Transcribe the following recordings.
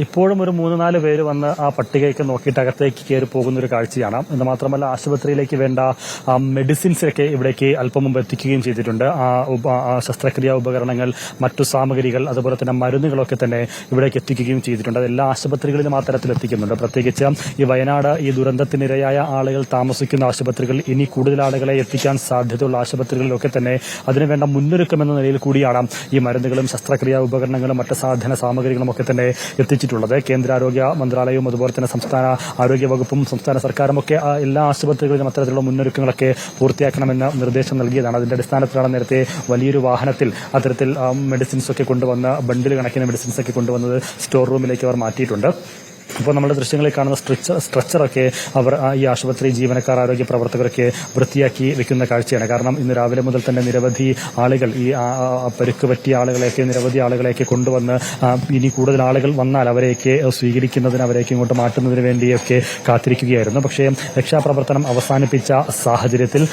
ഇപ്പോഴും ഒരു 3-4 പേര് വന്ന് ആ പട്ടികയൊക്കെ നോക്കിയിട്ട് അകത്തേക്ക് കയറി പോകുന്ന ഒരു കാഴ്ചയാണ്. എന്ന് മാത്രമല്ല ആശുപത്രിയിലേക്ക് വേണ്ട മെഡിസിൻസൊക്കെ ഇവിടേക്ക് അല്പം മുമ്പ് എത്തിക്കുകയും ചെയ്തിട്ടുണ്ട്. ശസ്ത്രക്രിയാ ഉപകരണങ്ങൾ, മറ്റു സാമഗ്രികൾ, അതുപോലെ തന്നെ മരുന്നുകളൊക്കെ തന്നെ ഇവിടേക്ക് എത്തിക്കുകയും ചെയ്തിട്ടുണ്ട്. അതെല്ലാ ആശുപത്രികളിലും ആ തരത്തിൽ എത്തിക്കുന്നുണ്ട്. പ്രത്യേകിച്ച് ഈ വയനാട് ഈ ദുരന്തത്തിനിരയായ ആളുകൾ താമസിക്കുന്ന ആശുപത്രികൾ, ഇനി കൂടുതൽ ആളുകളെ എത്തിക്കാൻ സാധ്യതയുള്ള ആശുപത്രികളിലൊക്കെ തന്നെ അതിനുവേണ്ട മുന്നൊരുക്കം എന്ന നിലയിൽ കൂടിയാണ് ഈ മരുന്നുകളും ശസ്ത്രക്രിയാ ഉപകരണങ്ങളും മറ്റ് സാധന സാമഗ്രികളും ഒക്കെ തന്നെ എത്തിച്ചിട്ടുള്ളത്. കേന്ദ്ര ആരോഗ്യ മന്ത്രാലയവും അതുപോലെ തന്നെ സംസ്ഥാന ആരോഗ്യ വകുപ്പും സംസ്ഥാന സർക്കാരുമൊക്കെ എല്ലാ ആശുപത്രികളിലും അത്തരത്തിലുള്ള മുന്നൊരുക്കങ്ങളൊക്കെ പൂർത്തിയാക്കണമെന്ന് നിർദ്ദേശം നൽകിയതാണ്. അതിന്റെ അടിസ്ഥാനത്തിലാണ് നേരത്തെ വലിയൊരു വാഹനത്തിൽ അത്തരത്തിൽ മെഡിസിൻസ് ഒക്കെ കൊണ്ടുവന്ന് ബണ്ടിൽ കണക്കിന് മെഡിസിൻസ് ഒക്കെ കൊണ്ടുവന്നത് സ്റ്റോർ റൂമിലേക്ക് അവർ മാറ്റിയിട്ടുണ്ട്. ഇപ്പോൾ നമ്മുടെ ദൃശ്യങ്ങളിൽ കാണുന്ന സ്ട്രെച്ചറൊക്കെ അവർ ഈ ആശുപത്രി ജീവനക്കാർ, ആരോഗ്യ പ്രവർത്തകരൊക്കെ വൃത്തിയാക്കി വെക്കുന്ന കാഴ്ചയാണ്. കാരണം ഇന്ന് രാവിലെ മുതൽ തന്നെ നിരവധി ആളുകൾ, ഈ പരുക്ക് പറ്റിയ ആളുകളെയൊക്കെ, നിരവധി ആളുകളെയൊക്കെ കൊണ്ടുവന്ന് ഇനി കൂടുതൽ ആളുകൾ വന്നാൽ അവരെയൊക്കെ സ്വീകരിക്കുന്നതിന്, അവരെയൊക്കെ ഇങ്ങോട്ട് മാറ്റുന്നതിന് വേണ്ടിയൊക്കെ കാത്തിരിക്കുകയായിരുന്നു. പക്ഷേ രക്ഷാപ്രവർത്തനം അവസാനിപ്പിച്ച സാഹചര്യത്തിൽ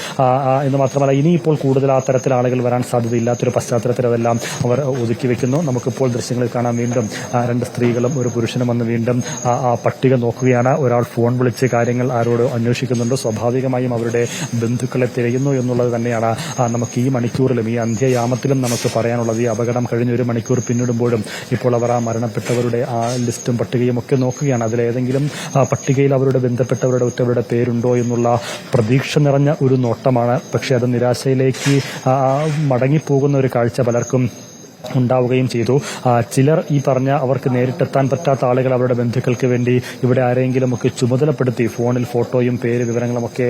എന്ന് മാത്രമല്ല ഇനിയിപ്പോൾ കൂടുതൽ ആ തരത്തിൽ ആളുകൾ വരാൻ സാധ്യതയില്ലാത്തൊരു പശ്ചാത്തലത്തിൽ അതെല്ലാം അവർ ഒതുക്കി വെക്കുന്നു. നമുക്കിപ്പോൾ ദൃശ്യങ്ങളിൽ കാണാം, വീണ്ടും 2 സ്ത്രീകളും ഒരു പുരുഷനും വന്ന് വീണ്ടും ആ പട്ടിക നോക്കുകയാണ്. ഒരാൾ ഫോൺ വിളിച്ച് കാര്യങ്ങൾ ആരോട് അന്വേഷിക്കുന്നുണ്ട്. സ്വാഭാവികമായും അവരുടെ ബന്ധുക്കളെ തിരയുന്നു എന്നുള്ളത് തന്നെയാണ് നമുക്ക് ഈ മണിക്കൂറിലും, ഈ അന്ത്യയാമത്തിലും നമുക്ക് പറയാനുള്ളത്. ഈ അപകടം കഴിഞ്ഞ് 1 മണിക്കൂർ പിന്നിടുമ്പോഴും ഇപ്പോൾ അവർ ആ മരണപ്പെട്ടവരുടെ ആ ലിസ്റ്റും പട്ടികയും ഒക്കെ നോക്കുകയാണ്. അതിലേതെങ്കിലും പട്ടികയിൽ അവരുടെ ബന്ധപ്പെട്ടവരുടെ ഉറ്റവരുടെ പേരുണ്ടോ എന്നുള്ള പ്രതീക്ഷ നിറഞ്ഞ ഒരു നോട്ടമാണ്. പക്ഷേ അത് നിരാശയിലേക്ക് മടങ്ങിപ്പോകുന്ന ഒരു കാഴ്ച പലർക്കും ഉണ്ടാവുകയും ചെയ്തു. ചിലർ ഈ പറഞ്ഞ അവർക്ക് നേരിട്ടെത്താൻ പറ്റാത്ത ആളുകൾ അവരുടെ ബന്ധുക്കൾക്ക് വേണ്ടി ഇവിടെ ആരെങ്കിലും ഒക്കെ ചുമതലപ്പെടുത്തി ഫോണിൽ ഫോട്ടോയും പേര് വിവരങ്ങളുമൊക്കെ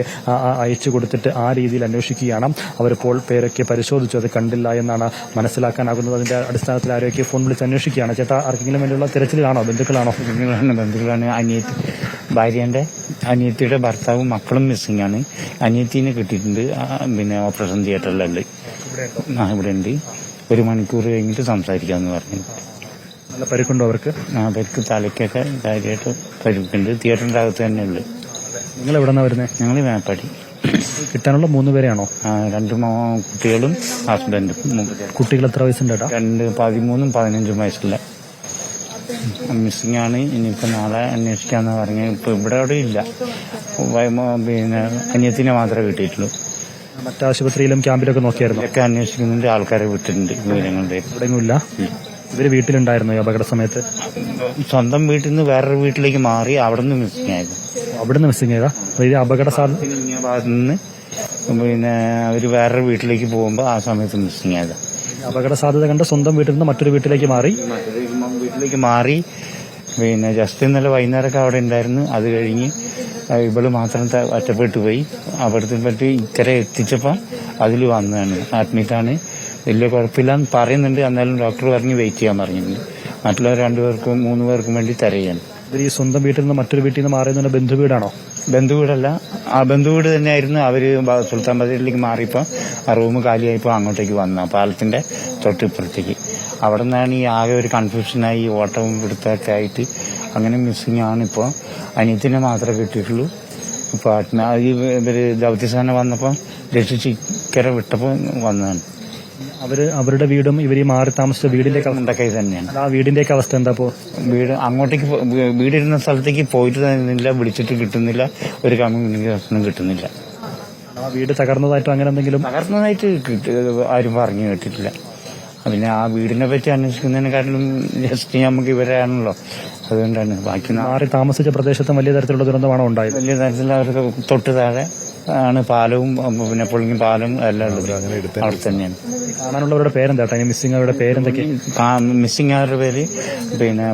അയച്ചു കൊടുത്തിട്ട് ആ രീതിയിൽ അന്വേഷിക്കുകയാണ്. അവരിപ്പോൾ പേരൊക്കെ പരിശോധിച്ചു, അത് കണ്ടില്ല എന്നാണ് മനസ്സിലാക്കാനാകുന്നത്. അതിന്റെ അടിസ്ഥാനത്തിൽ ആരെയൊക്കെ ഫോൺ വിളിച്ച് അന്വേഷിക്കുകയാണ്. ചേട്ടാ, ആർക്കെങ്കിലും വേണ്ടിയുള്ള തിരച്ചിലാണോ? ബന്ധുക്കളാണോ? ബന്ധുക്കളാണ്. ഭാര്യന്റെ അനിയത്തിയുടെ ഭർത്താവും മക്കളും മിസ്സിംഗ് ആണ്. അനിയത്തിനെ കിട്ടിയിട്ടുണ്ട്. പിന്നെ ഓപ്പറേഷൻ തിയേറ്ററിലുണ്ട്. ഇവിടെ ഉണ്ട്. 1 മണിക്കൂർ കഴിഞ്ഞിട്ട് സംസാരിക്കാമെന്ന് പറഞ്ഞു. നല്ല പരിക്കുണ്ടോ അവർക്ക്? പരിക്ക് തലയ്ക്കൊക്കെ കാര്യമായിട്ട് പരിക്കുണ്ട്. തിയേറ്ററിന്റെ അകത്ത് തന്നെ ഉള്ളു. നിങ്ങൾ എവിടെന്നാ വരുന്നത്? ഞങ്ങൾ മേപ്പാടി. കിട്ടാനുള്ള 3 പേരാണോ? 2 കുട്ടികളും ഹസ്ബൻഡും. കുട്ടികൾ എത്ര വയസ്സുണ്ട്? 2, 13, 15 വയസ്സുള്ള മിസ്സിംഗ് ആണ്. ഇനിയിപ്പോ നാളെ അന്വേഷിക്കാന്ന് പറഞ്ഞു. ഇപ്പൊ ഇവിടെ അവിടെ ഇല്ല. പിന്നെ അനിയത്തിനെ മാത്രമേ കിട്ടിയിട്ടുള്ളൂ. മറ്റാശുപത്രിയിലും ക്യാമ്പിലൊക്കെ നോക്കിയായിരുന്നു? ഒക്കെ അന്വേഷിക്കുന്നുണ്ട്. ആൾക്കാരെ വിട്ടിട്ടുണ്ട്. വിവരങ്ങളുടെ എവിടെയെങ്കില്ല. ഇവര് വീട്ടിലുണ്ടായിരുന്നു ഈ അപകട സമയത്ത്? സ്വന്തം വീട്ടിൽ നിന്ന് വേറൊരു വീട്ടിലേക്ക് മാറി അവിടെ നിന്ന് മിസ്സിംഗ് ആയിരുന്നു. അവിടുന്ന് മിസ്സിംഗ് ചെയ്താ? അപകട ഭാഗത്ത് നിന്ന് പിന്നെ അവര് വേറൊരു വീട്ടിലേക്ക് പോകുമ്പോ ആ സമയത്ത് മിസ്സിംഗ് ആയത്. അപകട സാധ്യത കണ്ട് സ്വന്തം വീട്ടിൽ നിന്ന് മറ്റൊരു വീട്ടിലേക്ക് മാറി. പിന്നെ ജസ്റ്റ് ഇന്നലെ വൈകുന്നേരമൊക്കെ അവിടെ ഉണ്ടായിരുന്നു. അത് കഴിഞ്ഞ് ഇവള് മാത്രം ഒറ്റപ്പെട്ടു പോയി. അവിടുത്തെ പറ്റി ഇക്കരെ എത്തിച്ചപ്പോൾ അതിൽ വന്നതാണ്. അഡ്മിറ്റാണ്. വലിയ കുഴപ്പമില്ലാന്ന് പറയുന്നുണ്ട്. എന്നാലും ഡോക്ടർ പറഞ്ഞ് വെയിറ്റ് ചെയ്യാൻ പറഞ്ഞിട്ടുണ്ട്. മറ്റുള്ള 2 പേർക്കും 3 പേർക്കും വേണ്ടി തിരയാണ്. ഈ സ്വന്തം വീട്ടിൽ നിന്ന് മറ്റൊരു വീട്ടിൽ നിന്ന് മാറിയ ബന്ധുവീടാണോ? ബന്ധുവീടല്ല, ആ ബന്ധുവീട് തന്നെയായിരുന്നു. അവര് സുൽത്താൻ ബത്തേരിയിലേക്ക് മാറിയപ്പോൾ ആ റൂം കാലിയായപ്പോൾ അങ്ങോട്ടേക്ക് വന്നു, പാലത്തിന്റെ തൊട്ടിപ്പുറത്തേക്ക്. അവിടെ നിന്നാണ് ഈ ആകെ ഒരു കൺഫ്യൂഷനായി, ഓട്ടവും പിടുത്തമൊക്കെ ആയിട്ട് അങ്ങനെ മിസ്സിംഗ് ആണ്. ഇപ്പോൾ അനിയത്തിനെ മാത്രമേ കിട്ടിയിട്ടുള്ളൂ. ഇപ്പോൾ ഇവര് ദൗത്യസേന വന്നപ്പോൾ രക്ഷിച്ചിക്കര വിട്ടപ്പോൾ വന്നതാണ്. അവരുടെ വീടും ഇവര് മാറി താമസിച്ച വീടിന്റെ മുണ്ടക്കൈ തന്നെയാണ്. ആ വീടിന്റെയൊക്കെ അവസ്ഥ എന്താ? വീട് അങ്ങോട്ടേക്ക് വീടിരുന്ന സ്ഥലത്തേക്ക് പോയിട്ട് തന്നില്ല, വിളിച്ചിട്ട് കിട്ടുന്നില്ല, ഒരു കമ്മ്യൂണിക്കേഷനും കിട്ടുന്നില്ല. ആ വീട് തകർന്നതായിട്ടോ അങ്ങനെ എന്തെങ്കിലും? തകർന്നതായിട്ട് ആരും പറഞ്ഞു കേട്ടിട്ടില്ല. പിന്നെ ആ വീടിനെ പറ്റി അന്വേഷിക്കുന്നതിനെക്കാട്ടിലും ജസ്റ്റ് നമുക്ക് ഇവരാണല്ലോ, അതുകൊണ്ടാണ്. ബാക്കി മാറി താമസിച്ച പ്രദേശത്ത് വലിയ തരത്തിലുള്ള ദുരന്തമാണോ ഉണ്ടായത്? വലിയ തരത്തിൽ അവർക്ക് തൊട്ട് താഴെ ആണ് പാലവും, പിന്നെ പൊളിഞ്ഞ പാലം എല്ലാം ഉള്ളത് അവിടെ തന്നെയാണ്. കാണാനുള്ളവരുടെ പേരെന്താ? മിസ്സിംഗ് അവരുടെ പേരെന്തൊക്കെ? മിസ്സിംഗ് അവരുടെ പേര് പിന്നെ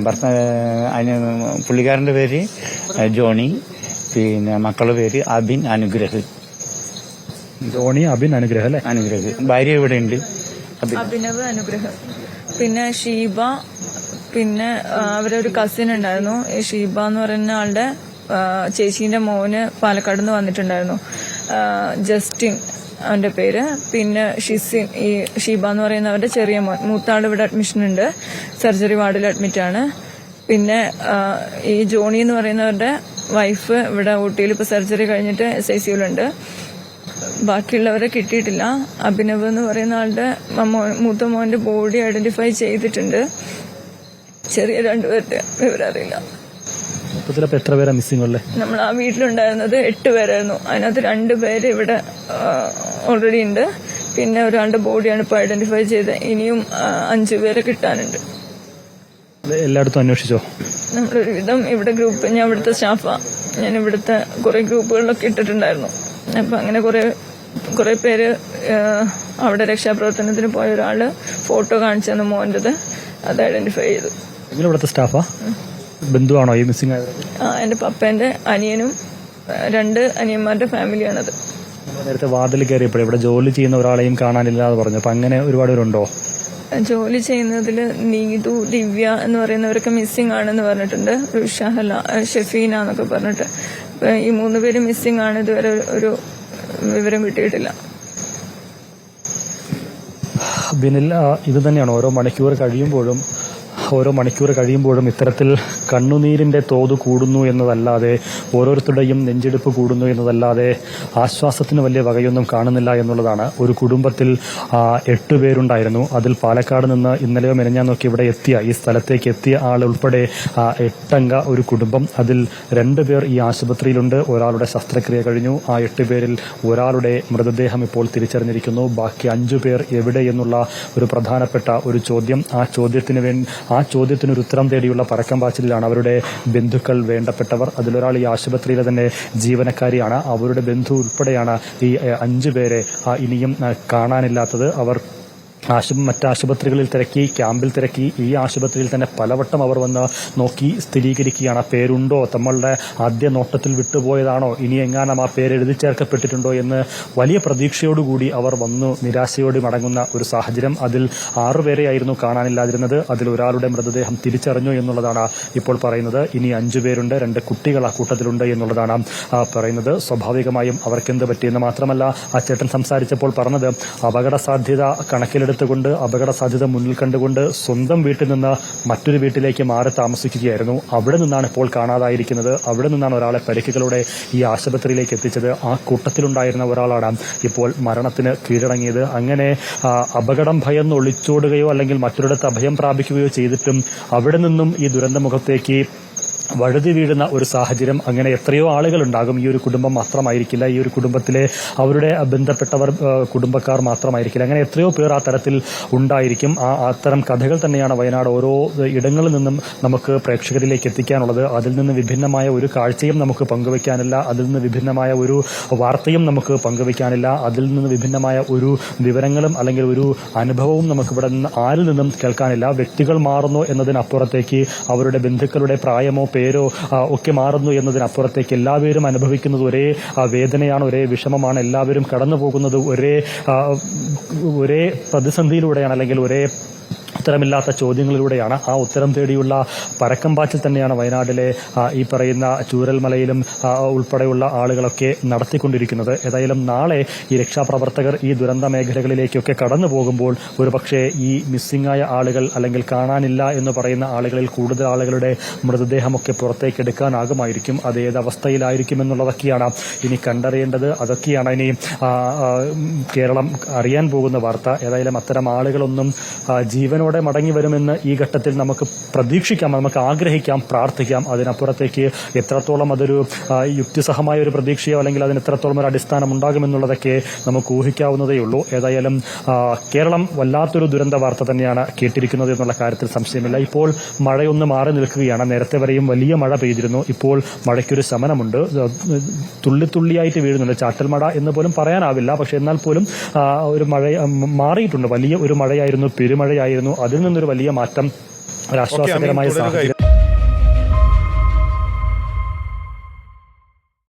പുള്ളിക്കാരന്റെ പേര് ജോണി. പിന്നെ മക്കളുടെ പേര് അബിൻ അനുഗ്രഹ്. ജോണി, അബിൻ, അനുഗ്രഹ് അല്ലേ? അനുഗ്രഹ്. ഭാര്യ ഇവിടെ ഉണ്ട്, അഭിനവ്, അനുഗ്രഹം. പിന്നെ ഷീബ. പിന്നെ അവരൊരു കസിൻ ഉണ്ടായിരുന്നു. ഷീബ എന്ന് പറയുന്ന ആളുടെ ചേച്ചീന്റെ മോന് പാലക്കാട് നിന്ന് വന്നിട്ടുണ്ടായിരുന്നു, ജസ്റ്റിൻ അവന്റെ പേര്. പിന്നെ ഷിസിൻ, ഈ ഷീബ എന്ന് പറയുന്നവരുടെ ചെറിയ മോൻ. മൂത്താൾ ഇവിടെ അഡ്മിഷൻ ഉണ്ട്, സർജറി വാർഡിൽ അഡ്മിറ്റാണ്. പിന്നെ ഈ ജോണി എന്ന് പറയുന്നവരുടെ വൈഫ് ഇവിടെ ഊട്ടിയിൽ ഇപ്പൊ സർജറി കഴിഞ്ഞിട്ട് SICUലുണ്ട്. ബാക്കിയുള്ളവരെ കിട്ടിയിട്ടില്ല. അഭിനവ് എന്ന് പറയുന്ന ആളുടെ മൂത്ത മോന്റെ ബോഡി ഐഡന്റിഫൈ ചെയ്തിട്ടുണ്ട്. ചെറിയ 2 പേരുടെ വിവരറിയില്ല. മൊത്തത്തിലപ്പോൾ എത്ര പേരാ മിസ്സിംഗ് ഉള്ളത്? നമ്മൾ ആ വീട്ടിലുണ്ടായിരുന്നത് 8 പേരായിരുന്നു. അതിനകത്ത് 2 പേര് ഇവിടെ ഓൾറെഡി ഉണ്ട്. പിന്നെ ഒരാളുടെ ബോഡിയാണ് ഇപ്പോൾ ഐഡന്റിഫൈ ചെയ്ത്. ഇനിയും 5 പേരെ കിട്ടാനുണ്ട്. എല്ലായിടത്തും അന്വേഷിച്ചോ? നമ്മളൊരുവിധം ഇവിടെ ഗ്രൂപ്പ്, ഞാൻ ഇവിടുത്തെ സ്റ്റാഫാ, ഞാൻ ഇവിടുത്തെ കുറെ ഗ്രൂപ്പുകളിലൊക്കെ ഇട്ടിട്ടുണ്ടായിരുന്നു. അപ്പൊ അങ്ങനെ കുറെ പേര് അവിടെ രക്ഷാപ്രവർത്തനത്തിന് പോയ ഒരാള് ഫോട്ടോ കാണിച്ചു തന്നു മോൻ്റെത്. അത് ഐഡന്റിഫൈ ചെയ്തു. ഇവിടുത്തെ സ്റ്റാഫാ? ബന്ധുവാണോ ഈ മിസ്സിംഗ് ആയത്? എന്റെ പപ്പേന്റെ അനിയനും 2 അനിയന്മാരുടെ ഫാമിലിയാണത്. നേരത്തെ വാതിൽ കയറിയപ്പോഴേ ഇവിടെ ജോലി ചെയ്യുന്ന ഒരാളെയും കാണാനില്ലാന്ന് പറഞ്ഞു. അപ്പൊ അങ്ങനെ ഒരുപാട് പേരുണ്ടോ? ജോലി ചെയ്യുന്നതിൽ നീതു, ദിവ്യ എന്ന് പറയുന്നവരൊക്കെ മിസ്സിംഗ് ആണെന്ന് പറഞ്ഞിട്ടുണ്ട്. ഷഹല, ഷെഫീന എന്നൊക്കെ പറഞ്ഞിട്ട്. ഈ 3 പേര് മിസ്സിംഗ് ആണ്. ഇതുവരെ ഒരു വിവരം കിട്ടിയിട്ടില്ല. ബിനിൽ, ഇത് തന്നെയാണ് ഓരോ മണിക്കൂർ കഴിയുമ്പോഴും ഇത്തരത്തിൽ കണ്ണുനീരിന്റെ തോത് കൂടുന്നു എന്നതല്ലാതെ, ഓരോരുത്തരുടെയും നെഞ്ചെടുപ്പ് കൂടുന്നു എന്നതല്ലാതെ ആശ്വാസത്തിന് വലിയ വകയൊന്നും കാണുന്നില്ല എന്നുള്ളതാണ്. ഒരു കുടുംബത്തിൽ 8 പേരുണ്ടായിരുന്നു. അതിൽ പാലക്കാട് നിന്ന് ഇന്നലെയോ മെനഞ്ഞാന്നൊക്കെ ഇവിടെ ഈ സ്ഥലത്തേക്ക് എത്തിയ ആൾ ഉൾപ്പെടെ 8 അംഗ ഒരു കുടുംബം. അതിൽ 2 പേർ ഈ ആശുപത്രിയിലുണ്ട്. ഒരാളുടെ ശസ്ത്രക്രിയ കഴിഞ്ഞു. ആ 8 പേരിൽ ഒരാളുടെ മൃതദേഹം ഇപ്പോൾ തിരിച്ചറിഞ്ഞിരിക്കുന്നു. ബാക്കി 5 പേർ എവിടെ എന്നുള്ള ഒരു പ്രധാനപ്പെട്ട ഒരു ചോദ്യം. ആ ചോദ്യത്തിനൊരു ഉത്തരം തേടിയുള്ള പരക്കം പാച്ചിലാണ് അവരുടെ ബന്ധുക്കൾ, വേണ്ടപ്പെട്ടവർ. അതിലൊരാൾ ഈ ആശുപത്രിയിലെ തന്നെ ജീവനക്കാരിയാണ്. അവരുടെ ബന്ധു ഉൾപ്പെടെയാണ് ഈ 5 പേരെ ഇനിയും കാണാനില്ലാത്തത്. അവർ മറ്റാശുപത്രികളിൽ തിരക്കി, ക്യാമ്പിൽ തിരക്കി. ഈ ആശുപത്രിയിൽ തന്നെ പലവട്ടം അവർ വന്ന് നോക്കി സ്ഥിരീകരിക്കുകയാണ്. പേരുണ്ടോ, തങ്ങളുടെ ആദ്യ നോട്ടത്തിൽ വിട്ടുപോയതാണോ, ഇനി എങ്ങാനും ആ പേര് എഴുതി ചേർക്കപ്പെട്ടിട്ടുണ്ടോ എന്ന് വലിയ പ്രതീക്ഷയോടുകൂടി അവർ വന്നു നിരാശയോടെ മടങ്ങുന്ന ഒരു സാഹചര്യം. അതിൽ 6 പേരെയായിരുന്നു കാണാനില്ലാതിരുന്നത്. അതിൽ ഒരാളുടെ മൃതദേഹം തിരിച്ചറിഞ്ഞു എന്നുള്ളതാണ് ഇപ്പോൾ പറയുന്നത്. ഇനി 5 പേരുണ്ട്. 2 കുട്ടികൾ ആ കൂട്ടത്തിലുണ്ട് എന്നുള്ളതാണ് പറയുന്നത്. സ്വാഭാവികമായും അവർക്കെന്ത് പറ്റിയെന്ന് മാത്രമല്ല, ആ ചേട്ടൻ സംസാരിച്ചപ്പോൾ പറഞ്ഞത് അപകട സാധ്യത കണക്കിലെടുത്ത് അപകട സാധ്യത മുന്നിൽ കണ്ടുകൊണ്ട് സ്വന്തം വീട്ടിൽ നിന്ന് മറ്റൊരു വീട്ടിലേക്ക് മാറി താമസിക്കുകയായിരുന്നു. അവിടെ നിന്നാണ് ഇപ്പോൾ കാണാതായിരിക്കുന്നത്. അവിടെ നിന്നാണ് ഒരാളെ പരിക്കുകളോടെ ഈ ആശുപത്രിയിലേക്ക് എത്തിച്ചത്. ആ കൂട്ടത്തിലുണ്ടായിരുന്ന ഒരാളാണ് ഇപ്പോൾ മരണത്തിന് കീഴടങ്ങിയത്. അങ്ങനെ അപകടം ഭയന്ന് ഒളിച്ചോടുകയോ അല്ലെങ്കിൽ മറ്റൊരിടത്ത് അഭയം പ്രാപിക്കുകയോ ചെയ്തിട്ടും അവിടെ നിന്നും ഈ ദുരന്തമുഖത്തേക്ക് വഴുതി വീഴുന്ന ഒരു സാഹചര്യം. അങ്ങനെ എത്രയോ ആളുകളുണ്ടാകും. ഈ ഒരു കുടുംബം മാത്രമായിരിക്കില്ല, ഈ ഒരു കുടുംബത്തിലെ അവരുടെ ബന്ധപ്പെട്ടവർ, കുടുംബക്കാർ മാത്രമായിരിക്കില്ല. അങ്ങനെ എത്രയോ പേർ ആ തരത്തിൽ ഉണ്ടായിരിക്കും. അത്തരം കഥകൾ തന്നെയാണ് വയനാട് ഓരോ ഇടങ്ങളിൽ നിന്നും നമുക്ക് പ്രേക്ഷകരിലേക്ക് എത്തിക്കാനുള്ളത്. അതിൽ നിന്ന് വിഭിന്നമായ ഒരു കാഴ്ചയും നമുക്ക് പങ്കുവയ്ക്കാനില്ല. അതിൽ നിന്ന് വിഭിന്നമായ ഒരു വാർത്തയും നമുക്ക് പങ്കുവയ്ക്കാനില്ല. അതിൽ നിന്ന് വിഭിന്നമായ ഒരു വിവരങ്ങളും അല്ലെങ്കിൽ ഒരു അനുഭവവും നമുക്ക് ഇവിടെ നിന്ന് ആരിൽ നിന്നും കേൾക്കാനില്ല. വ്യക്തികൾ മാറുന്നു എന്നതിനപ്പുറത്തേക്ക് അവരുടെ ബന്ധുക്കളുടെ പ്രായമോ പേരോ ഒക്കെ മാറുന്നു എന്നതിനപ്പുറത്തേക്ക് എല്ലാവരും അനുഭവിക്കുന്നത് ഒരേ വേദനയാണ്, ഒരേ വിഷമമാണ്. എല്ലാവരും കടന്നു പോകുന്നത് ഒരേ പ്രതിസന്ധിയിലൂടെയാണ്, അല്ലെങ്കിൽ ഒരേ ഉത്തരമില്ലാത്ത ചോദ്യങ്ങളിലൂടെയാണ്. ആ ഉത്തരം തേടിയുള്ള പരക്കം പാച്ചിൽ തന്നെയാണ് വയനാട്ടിലെ ഈ പറയുന്ന ചൂരൽമലയിലും ഉൾപ്പെടെയുള്ള ആളുകളൊക്കെ നടത്തിക്കൊണ്ടിരിക്കുന്നത്. ഏതായാലും നാളെ ഈ രക്ഷാപ്രവർത്തകർ ഈ ദുരന്ത മേഖലകളിലേക്കൊക്കെ കടന്നു പോകുമ്പോൾ ഒരുപക്ഷെ ഈ മിസ്സിംഗ് ആയ ആളുകൾ അല്ലെങ്കിൽ കാണാനില്ല എന്ന് പറയുന്ന ആളുകളിൽ കൂടുതൽ ആളുകളുടെ മൃതദേഹമൊക്കെ പുറത്തേക്ക് എടുക്കാനാകുമായിരിക്കും. അത് ഏതവസ്ഥയിലായിരിക്കും എന്നുള്ളതൊക്കെയാണ് ഇനി കണ്ടറിയേണ്ടത്. അതൊക്കെയാണ് ഇനി കേരളം അറിയാൻ പോകുന്ന വാർത്ത. ഏതായാലും അത്തരം ആളുകളൊന്നും ജീവനോടെ മടങ്ങി വരുമെന്ന് ഈ ഘട്ടത്തിൽ നമുക്ക് പ്രതീക്ഷിക്കാം, നമുക്ക് ആഗ്രഹിക്കാം, പ്രാർത്ഥിക്കാം. അതിനപ്പുറത്തേക്ക് എത്രത്തോളം അതൊരു യുക്തിസഹമായ ഒരു പ്രതീക്ഷയോ അല്ലെങ്കിൽ അതിന് എത്രത്തോളം ഒരു അടിസ്ഥാനം ഉണ്ടാകുമെന്നുള്ളതൊക്കെ നമുക്ക് ഊഹിക്കാവുന്നതേ ഉള്ളൂ. ഏതായാലും കേരളം വല്ലാത്തൊരു ദുരന്ത വാർത്ത തന്നെയാണ് കേട്ടിരിക്കുന്നത് എന്നുള്ള കാര്യത്തിൽ സംശയമില്ല. ഇപ്പോൾ മഴയൊന്ന് മാറി നിൽക്കുകയാണ്. നേരത്തെ വരെയും വലിയ മഴ പെയ്തിരുന്നു. ഇപ്പോൾ മഴയ്ക്കൊരു ശമനമുണ്ട്. തുള്ളിത്തുള്ളിയായിട്ട് വീഴുന്നുണ്ട്. ചാറ്റൽ മഴ എന്ന് പോലും പറയാനാവില്ല. പക്ഷെ എന്നാൽ പോലും ഒരു മഴ മാറിയിട്ടുണ്ട്. വലിയ ഒരു മഴയായിരുന്നു, പെരുമഴയായിരുന്നു. അതിൽ നിന്നൊരു വലിയ മാറ്റം, ഒരു ആശ്വാസകരമായ സാഹചര്യം